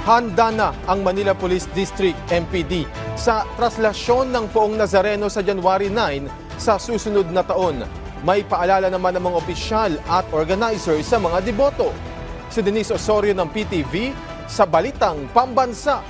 Handa na ang Manila Police District MPD sa traslasyon ng Poong Nazareno sa January 9 sa susunod na taon. May paalala naman ng mga opisyal at organizer sa mga deboto. Si Denise Osorio ng PTV sa Balitang Pambansa.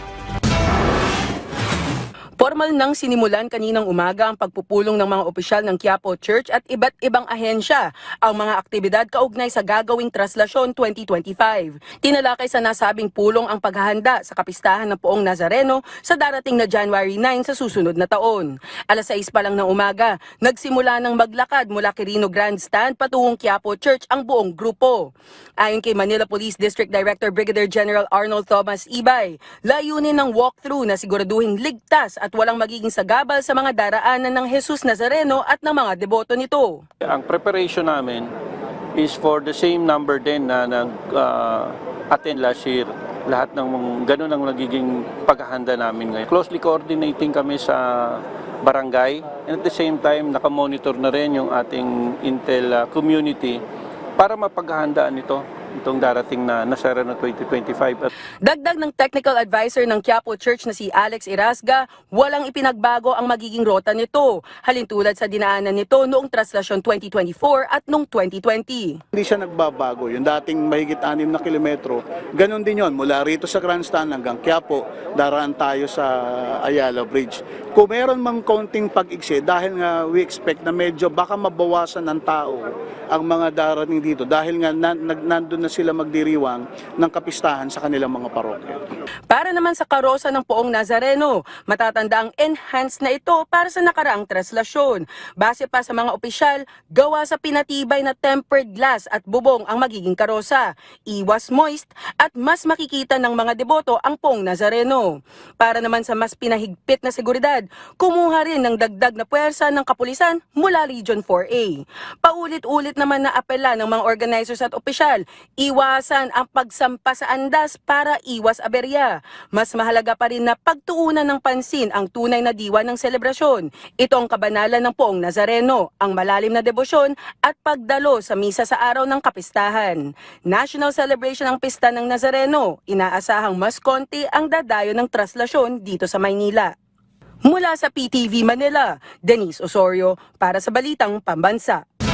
Formal nang sinimulan kaninang umaga ang pagpupulong ng mga opisyal ng Quiapo Church at iba't ibang ahensya ang mga aktibidad kaugnay sa gagawing traslasyon 2025. Tinalakay sa nasabing pulong ang paghahanda sa kapistahan ng Poong Nazareno sa darating na January 9 sa susunod na taon. Alas 6 pa lang ng umaga, nagsimula ng maglakad mula Quirino Grandstand patungong Quiapo Church ang buong grupo. Ayon kay Manila Police District Director Brigadier General Arnold Thomas Ibay, layunin ng walkthrough na siguraduhing ligtas at walang magiging sagabal sa mga daraanan ng Jesus Nazareno at ng mga deboto nito. Ang preparation namin is for the same number din na nag-attend last year. Lahat ng ganun ang nagiging paghahanda namin ngayon. Closely coordinating kami sa barangay and at the same time nakamonitor na rin yung ating Intel community para mapaghahandaan itong darating na Nazareno 2025. Dagdag ng technical advisor ng Quiapo Church na si Alex Irazga, walang ipinagbago ang magiging rota nito, halintulad sa dinaanan nito noong traslasyon 2024 at noong 2020. Hindi siya nagbabago. Yung dating mahigit 6 na kilometro, ganun din yon. Mula rito sa Grandstand hanggang Quiapo, daraan tayo sa Ayala Bridge. Kung meron mang konting pag-iksi, dahil nga we expect na medyo baka mabawasan ng tao ang mga darating dito dahil nga nandun na sila magdiriwang ng kapistahan sa kanilang mga parokya. Para naman sa karosa ng Poong Nazareno, matatanda ang enhanced na ito para sa nakaraang traslasyon. Base pa sa mga opisyal, gawa sa pinatibay na tempered glass at bubong ang magiging karosa. Iwas moist at mas makikita ng mga deboto ang Poong Nazareno. Para naman sa mas pinahigpit na seguridad, kumuha rin ng dagdag na puwersa ng kapulisan mula Region 4A. Paulit-ulit naman na apela ng mga organizers at opisyal, iwasan ang pagsampa sa andas para iwas aberya. Mas mahalaga pa rin na pagtuunan ng pansin ang tunay na diwa ng selebrasyon. Ito ang kabanalan ng Poong Nazareno, ang malalim na debosyon at pagdalo sa misa sa araw ng kapistahan. National celebration ng pista ng Nazareno, inaasahang mas konti ang dadayo ng traslasyon dito sa Maynila. Mula sa PTV Manila, Denise Osorio para sa Balitang Pambansa.